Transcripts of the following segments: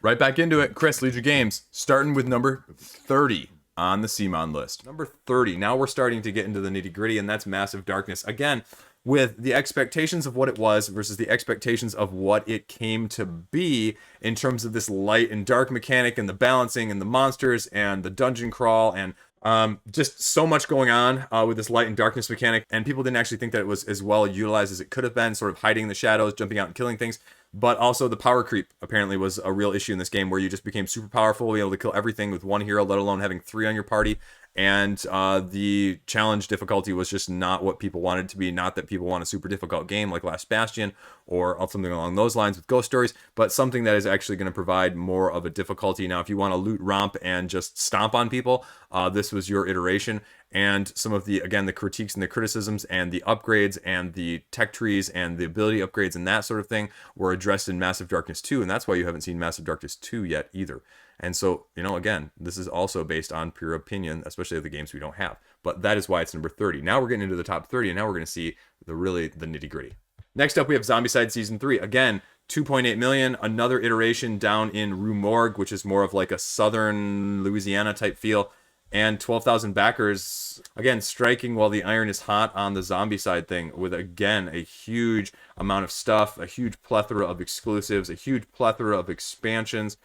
Right back into it. Chris, Liege Games, starting with number 30 on the Cmon list. Number 30. Now we're starting to get into the nitty gritty, and that's Massive Darkness. Again, with the expectations of what it was versus the expectations of what it came to be in terms of this light and dark mechanic and the balancing and the monsters and the dungeon crawl and just so much going on with this light and darkness mechanic, and people didn't actually think that it was as well utilized as it could have been, sort of hiding in the shadows, jumping out and killing things. But also the power creep apparently was a real issue in this game, where you just became super powerful, being able to kill everything with one hero, let alone having 3 on your party. And the challenge difficulty was just not what people wanted it to be. Not that people want a super difficult game like Last Bastion or something along those lines with Ghost Stories, but something that is actually going to provide more of a difficulty. Now, if you want to loot romp and just stomp on people, this was your iteration. And some of the, again, the critiques and the criticisms and the upgrades and the tech trees and the ability upgrades and that sort of thing were addressed in Massive Darkness 2. And that's why you haven't seen Massive Darkness 2 yet either. And so, you know, again, this is also based on pure opinion, especially of the games we don't have. But that is why it's number 30. Now we're getting into the top 30, and now we're going to see the nitty gritty. Next up, we have Zombicide Season 3. Again, 2.8 million, another iteration down in Rue Morgue, which is more of like a southern Louisiana type feel. And 12,000 backers, again, striking while the iron is hot on the Zombicide thing, with, again, a huge amount of stuff, a huge plethora of exclusives, a huge plethora of expansions,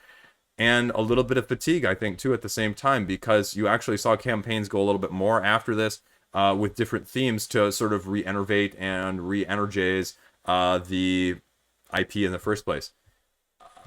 and a little bit of fatigue, I think, too, at the same time, because you actually saw campaigns go a little bit more after this with different themes to sort of re-enervate and re-energize the IP in the first place.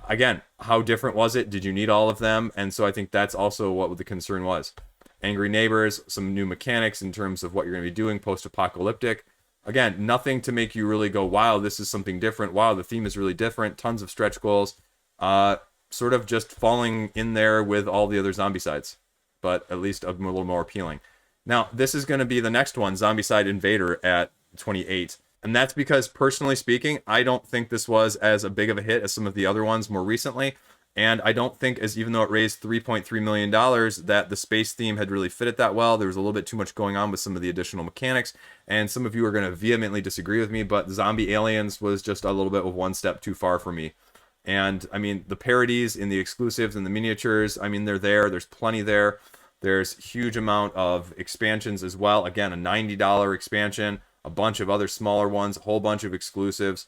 Again, how different was it? Did you need all of them? And so I think that's also what the concern was. Angry neighbors, some new mechanics in terms of what you're going to be doing, post-apocalyptic. Again, nothing to make you really go, wow, this is something different. Wow, the theme is really different. Tons of stretch goals. Sort of just falling in there with all the other Zombicides, but at least a little more appealing. Now, this is going to be the next one, Zombicide Invader at 28. And that's because, personally speaking, I don't think this was as a big of a hit as some of the other ones more recently. And I don't think, as even though it raised $3.3 million, that the space theme had really fit it that well. There was a little bit too much going on with some of the additional mechanics. And some of you are going to vehemently disagree with me, but Zombie Aliens was just a little bit of one step too far for me. And, I mean, the parodies in the exclusives and the miniatures, I mean, they're there. There's plenty there. There's huge amount of expansions as well. Again, a $90 expansion, a bunch of other smaller ones, a whole bunch of exclusives.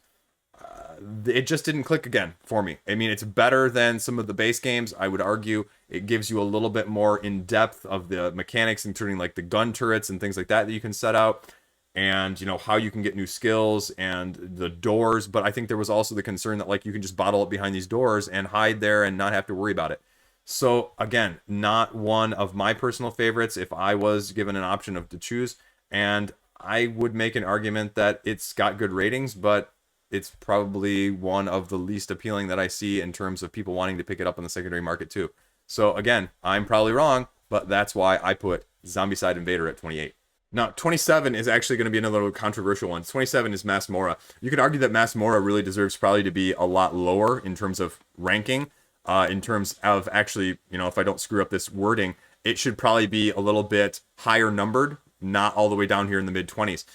It just didn't click again for me. I mean, it's better than some of the base games, I would argue. It gives you a little bit more in-depth of the mechanics, including like the gun turrets and things like that you can set out. And, you know, how you can get new skills and the doors. But I think there was also the concern that, like, you can just bottle up behind these doors and hide there and not have to worry about it. So, again, not one of my personal favorites if I was given an option to choose. And I would make an argument that it's got good ratings, but it's probably one of the least appealing that I see in terms of people wanting to pick it up on the secondary market, too. So, again, I'm probably wrong, but that's why I put Zombicide Invader at 28. Now, 27 is actually going to be another controversial one. 27 is Masmorra. You could argue that Masmorra really deserves probably to be a lot lower in terms of ranking, in terms of actually, you know, if I don't screw up this wording, it should probably be a little bit higher numbered, not all the way down here in the mid-20s.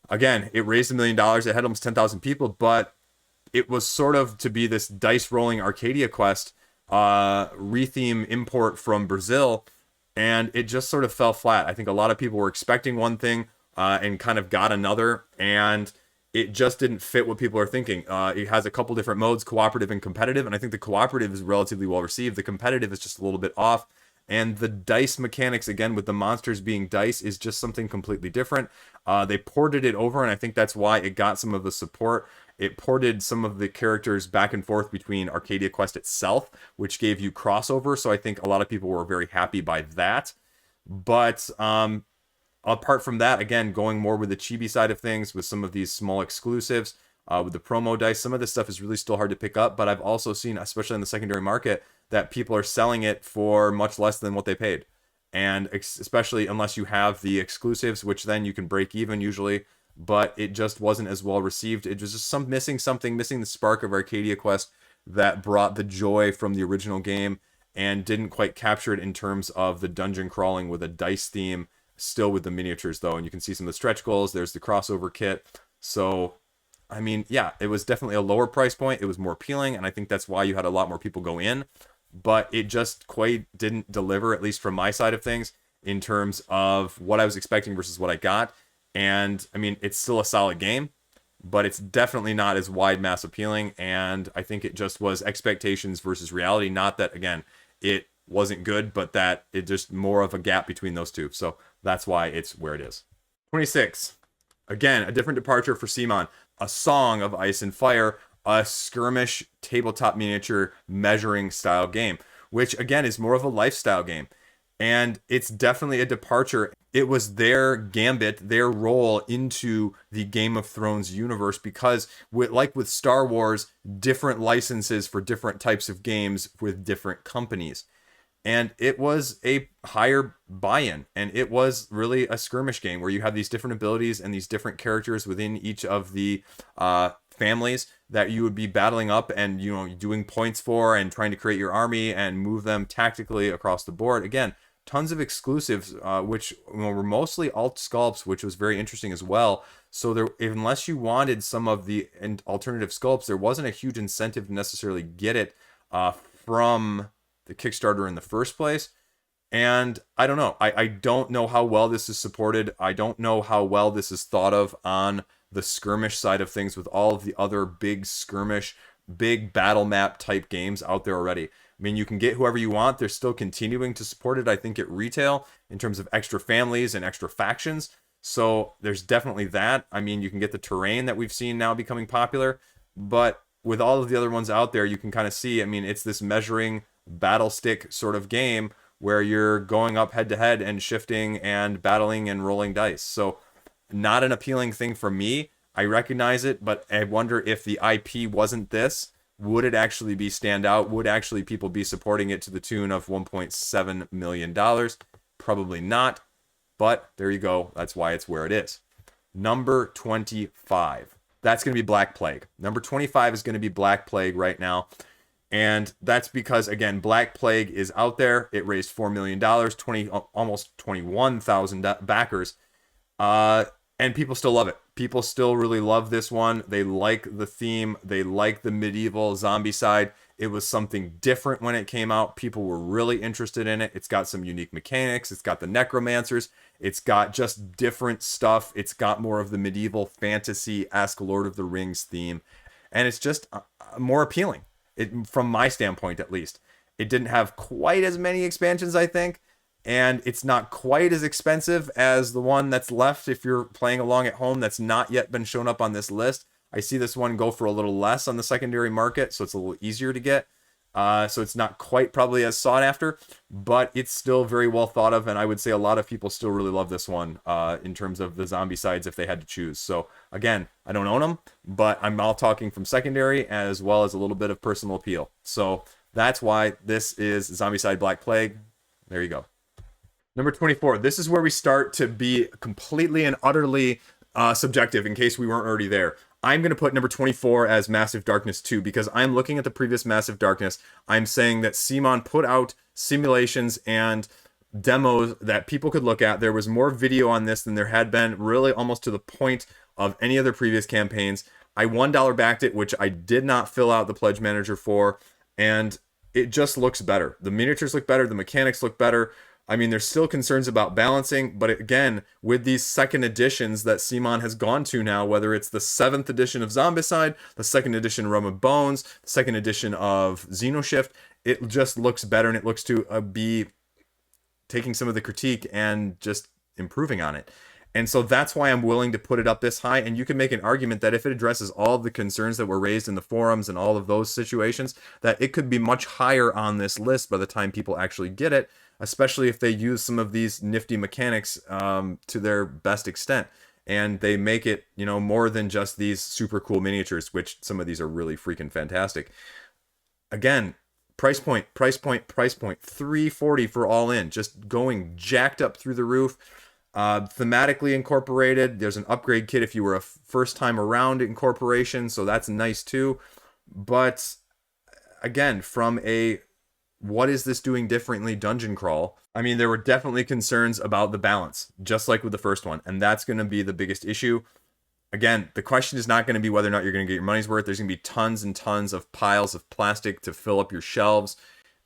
Again, it raised $1 million. It had almost 10,000 people, but it was sort of to be this dice-rolling Arcadia Quest retheme import from Brazil, and it just sort of fell flat. I think a lot of people were expecting one thing and kind of got another, and it just didn't fit what people are thinking. It has a couple different modes, cooperative and competitive, and I think the cooperative is relatively well received. The competitive is just a little bit off, and the dice mechanics, again, with the monsters being dice, is just something completely different. They ported it over, and I think that's why it got some of the support. It ported some of the characters back and forth between Arcadia Quest itself, which gave you crossover, so I think a lot of people were very happy by that. But apart from that, again, going more with the chibi side of things, with some of these small exclusives, with the promo dice, some of this stuff is really still hard to pick up, but I've also seen, especially in the secondary market, that people are selling it for much less than what they paid. And especially unless you have the exclusives, which then you can break even usually, but it just wasn't as well received. It was just missing the spark of Arcadia Quest that brought the joy from the original game, and didn't quite capture it in terms of the dungeon crawling with a dice theme, still with the miniatures though. And you can see some of the stretch goals. There's the crossover kit. So I mean, yeah, it was definitely a lower price point. It was more appealing, and I think that's why you had a lot more people go in. But it just quite didn't deliver, at least from my side of things, in terms of what I was expecting versus what I got. And I mean, it's still a solid game, but it's definitely not as wide mass appealing. And I think it just was expectations versus reality. Not that, again, it wasn't good, but that it just more of a gap between those two. So that's why it's where it is. 26. Again, a different departure for Cmon. A Song of Ice and Fire, a skirmish tabletop miniature measuring style game, which again is more of a lifestyle game. And it's definitely a departure. It was their gambit, their role into the Game of Thrones universe, because like with Star Wars, different licenses for different types of games with different companies. And it was a higher buy-in, and it was really a skirmish game where you have these different abilities and these different characters within each of the families that you would be battling up and, you know, doing points for and trying to create your army and move them tactically across the board. Again, tons of exclusives, which, you know, were mostly alt sculpts, which was very interesting as well. So there, unless you wanted some of the alternative sculpts, there wasn't a huge incentive to necessarily get it from the Kickstarter in the first place. And I don't know. I don't know how well this is supported. I don't know how well this is thought of on the skirmish side of things with all of the other big skirmish, big battle map type games out there already. I mean, you can get whoever you want. They're still continuing to support it, I think, at retail in terms of extra families and extra factions. So there's definitely that. I mean, you can get the terrain that we've seen now becoming popular. But with all of the other ones out there, you can kind of see, I mean, it's this measuring battle stick sort of game where you're going up head to head and shifting and battling and rolling dice. So not an appealing thing for me. I recognize it, but I wonder if the IP wasn't this, would it actually be stand out? Would actually people be supporting it to the tune of $1.7 million? Probably not, but there you go. That's why it's where it is. Number 25. That's going to be Black Plague. Number 25 is going to be Black Plague right now. And that's because, again, Black Plague is out there. It raised $4 million, almost 21,000 backers. And people still love it. People still really love this one. They like the theme. They like the medieval Zombicide. It was something different when it came out. People were really interested in it. It's got some unique mechanics. It's got the necromancers. It's got just different stuff. It's got more of the medieval fantasy-esque Lord of the Rings theme. And it's just more appealing. From my standpoint, at least. It didn't have quite as many expansions, I think, and it's not quite as expensive as the one that's left if you're playing along at home that's not yet been shown up on this list. I see this one go for a little less on the secondary market, so it's a little easier to get. So it's not quite probably as sought after, but it's still very well thought of, and I would say a lot of people still really love this one in terms of the Zombicides if they had to choose. So again, I don't own them, but I'm all talking from secondary as well as a little bit of personal appeal. So that's why this is Zombicide Black Plague. There you go. Number 24. This is where we start to be completely and utterly subjective in case we weren't already there. I'm going to put number 24 as Massive Darkness 2 because I'm looking at the previous Massive Darkness. I'm saying that Cmon put out simulations and demos that people could look at. There was more video on this than there had been, really almost to the point of any other previous campaigns. I $1 backed it, which I did not fill out the pledge manager for, and it just looks better. The miniatures look better. The mechanics look better. I mean, there's still concerns about balancing, but again, with these second editions that Cmon has gone to now, whether it's the 7th edition of Zombicide, the 2nd edition Realm of Bones, the 2nd edition of Xenoshift, it just looks better, and it looks to be taking some of the critique and just improving on it. And so that's why I'm willing to put it up this high. And you can make an argument that if it addresses all of the concerns that were raised in the forums and all of those situations, that it could be much higher on this list by the time people actually get it, especially if they use some of these nifty mechanics to their best extent. And they make it, you know, more than just these super cool miniatures, which some of these are really freaking fantastic. Again, price point, $340 for all in, just going jacked up through the roof. Thematically incorporated. There's an upgrade kit if you were a first time around incorporation, so that's nice too. But again, from a what is this doing differently dungeon crawl, I mean, there were definitely concerns about the balance, just like with the first one, and that's going to be the biggest issue. Again, the question is not going to be whether or not you're going to get your money's worth. There's going to be tons and tons of piles of plastic to fill up your shelves,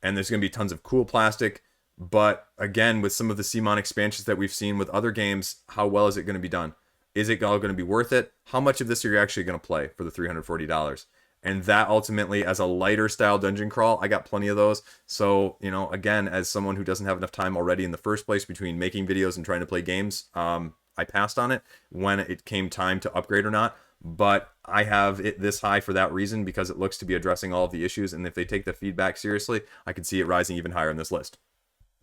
and there's going to be tons of cool plastic. But again, with some of the Cmon expansions that we've seen with other games, how well is it going to be done? Is it all going to be worth it? How much of this are you actually going to play for the $340? And that ultimately, as a lighter style dungeon crawl, I got plenty of those. So, you know, again, as someone who doesn't have enough time already in the first place between making videos and trying to play games, I passed on it when it came time to upgrade or not. But I have it this high for that reason, because it looks to be addressing all of the issues. And if they take the feedback seriously, I could see it rising even higher on this list.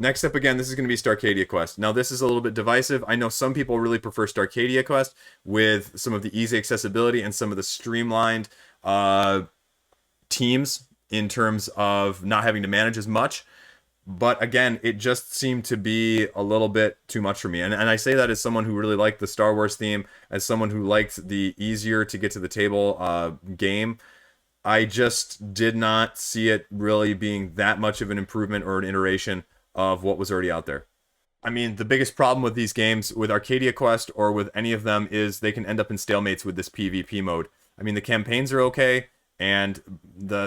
Next up, again, this is going to be Starcadia Quest. Now, this is a little bit divisive. I know some people really prefer Starcadia Quest with some of the easy accessibility and some of the streamlined teams in terms of not having to manage as much. But again, it just seemed to be a little bit too much for me. And I say that as someone who really liked the Star Wars theme, as someone who liked the easier to get to the table game. I just did not see it really being that much of an improvement or an iteration of what was already out there. I mean, the biggest problem with these games, with Arcadia Quest or with any of them, is they can end up in stalemates with this PvP mode. I mean, the campaigns are okay, and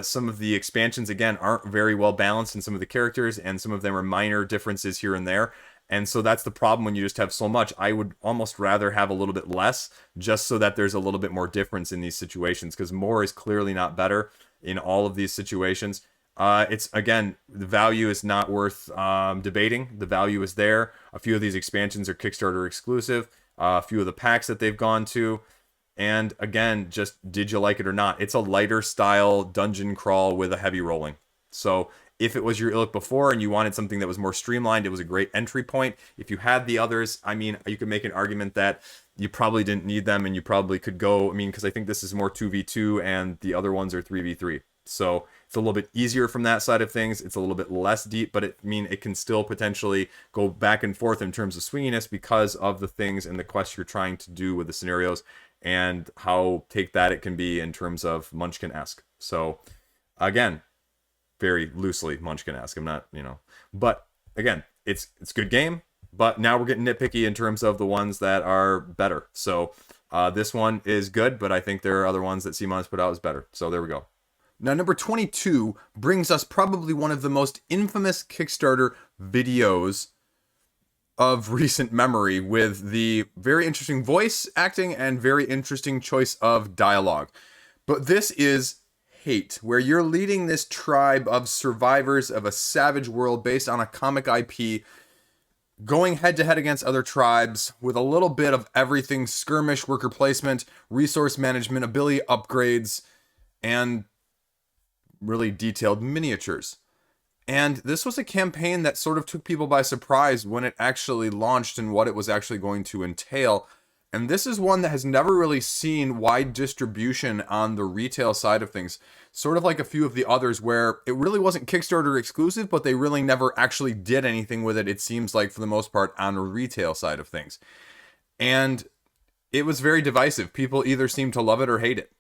some of the expansions, again, aren't very well balanced in some of the characters, and some of them are minor differences here and there. And so that's the problem when you just have so much. I would almost rather have a little bit less, just so that there's a little bit more difference in these situations, because more is clearly not better in all of these situations. It's, again, the value is not worth debating. The value is there. A few of these expansions are Kickstarter exclusive. A few of the packs that they've gone to. And again, just did you like it or not? It's a lighter style dungeon crawl with a heavy rolling. So if it was your ilk before and you wanted something that was more streamlined, it was a great entry point. If you had the others, I mean, you could make an argument that you probably didn't need them, and you probably could go, I mean, because I think this is more 2v2 and the other ones are 3v3. So it's a little bit easier from that side of things. It's a little bit less deep, but it can still potentially go back and forth in terms of swinginess because of the things and the quests you're trying to do with the scenarios, and how take that it can be in terms of Munchkin-esque. So again, very loosely Munchkin-esque. I'm not, but again, it's a good game, but now we're getting nitpicky in terms of the ones that are better. So this one is good, but I think there are other ones that Cmon's put out as better. So there we go. Now, number 22 brings us probably one of the most infamous Kickstarter videos of recent memory, with the very interesting voice acting and very interesting choice of dialogue. But this is Hate, where you're leading this tribe of survivors of a savage world based on a comic IP, going head-to-head against other tribes with a little bit of everything: skirmish, worker placement, resource management, ability upgrades, and really detailed miniatures. And this was a campaign that sort of took people by surprise when it actually launched and what it was actually going to entail. And this is one that has never really seen wide distribution on the retail side of things. Sort of like a few of the others where it really wasn't Kickstarter exclusive, but they really never actually did anything with it, it seems like, for the most part, on the retail side of things. And it was very divisive. People either seemed to love it or hate it.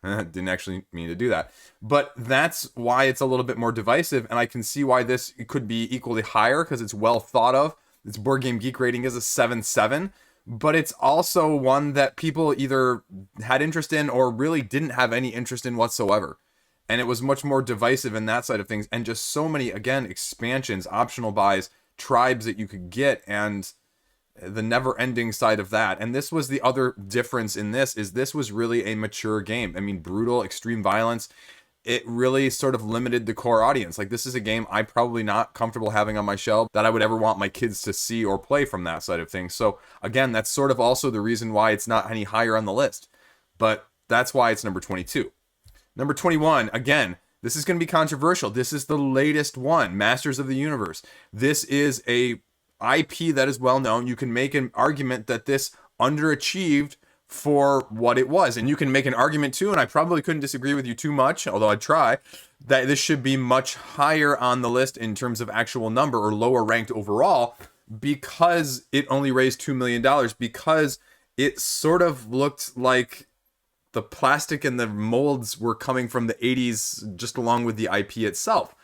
Didn't actually mean to do that. But that's why it's a little bit more divisive, and I can see why this could be equally higher, because it's well thought of. Its Board Game Geek rating is a 7.7, but it's also one that people either had interest in or really didn't have any interest in whatsoever. And it was much more divisive in that side of things, and just so many, again, expansions, optional buys, tribes that you could get, and the never-ending side of that. And this was the other difference in this, is this was really a mature game. I mean, brutal, extreme violence. It really sort of limited the core audience. Like, this is a game I'm probably not comfortable having on my shelf that I would ever want my kids to see or play from that side of things. So again, that's sort of also the reason why it's not any higher on the list. But that's why it's number 22. Number 21, again, this is going to be controversial. This is the latest one, Masters of the Universe. This is a IP that is well known. You can make an argument that this underachieved for what it was, and you can make an argument too, and I probably couldn't disagree with you too much, although I'd try, that this should be much higher on the list in terms of actual number, or lower ranked overall, because it only raised $2 million, because it sort of looked like the plastic and the molds were coming from the 80s just along with the IP itself.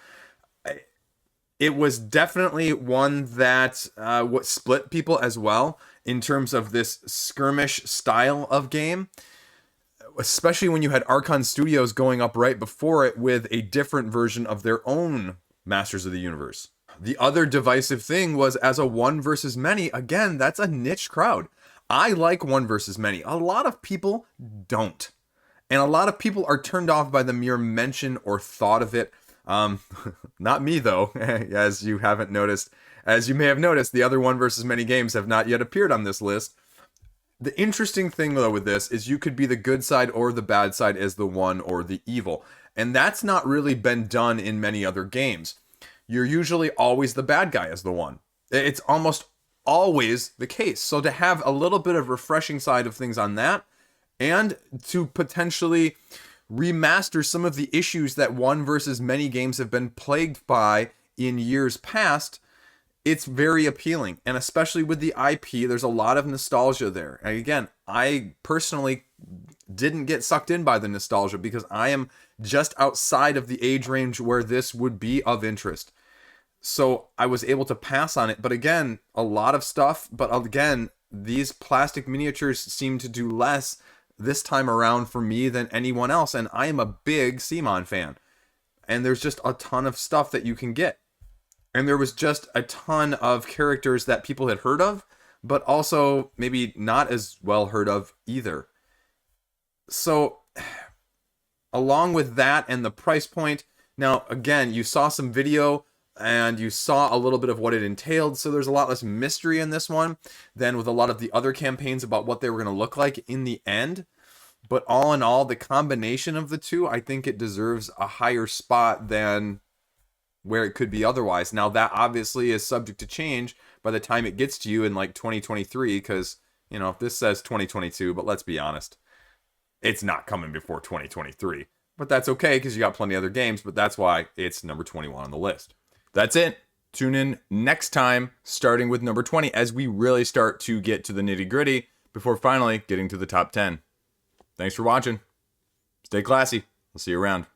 It was definitely one that what split people as well. in terms of this skirmish style of game, especially when you had Archon Studios going up right before it with a different version of their own Masters of the Universe. The other divisive thing was as a one versus many, again, that's a niche crowd. I like one versus many. A lot of people don't. And a lot of people are turned off by the mere mention or thought of it. Not me, though, as you haven't noticed. As you may have noticed, the other one versus many games have not yet appeared on this list. The interesting thing, though, with this is you could be the good side or the bad side as the one or the evil. And that's not really been done in many other games. You're usually always the bad guy as the one. It's almost always the case. So to have a little bit of refreshing side of things on that, and to potentially remaster some of the issues that one versus many games have been plagued by in years past, it's very appealing. And especially with the IP, there's a lot of nostalgia there. And again, I personally didn't get sucked in by the nostalgia because I am just outside of the age range where this would be of interest. So I was able to pass on it. But again, a lot of stuff. But again, these plastic miniatures seem to do less this time around for me than anyone else. And I am a big Cmon fan. And there's just a ton of stuff that you can get. And there was just a ton of characters that people had heard of, but also maybe not as well heard of either. So, along with that and the price point, now, again, you saw some video and you saw a little bit of what it entailed, so there's a lot less mystery in this one than with a lot of the other campaigns about what they were going to look like in the end. But all in all, the combination of the two, I think it deserves a higher spot than where it could be otherwise. Now, that obviously is subject to change by the time it gets to you in like 2023, because, you know, this says 2022, but let's be honest, it's not coming before 2023. But that's okay, because you got plenty of other games, but that's why it's number 21 on the list. That's it. Tune in next time, starting with number 20, as we really start to get to the nitty-gritty before finally getting to the top 10. Thanks for watching. Stay classy. I'll see you around.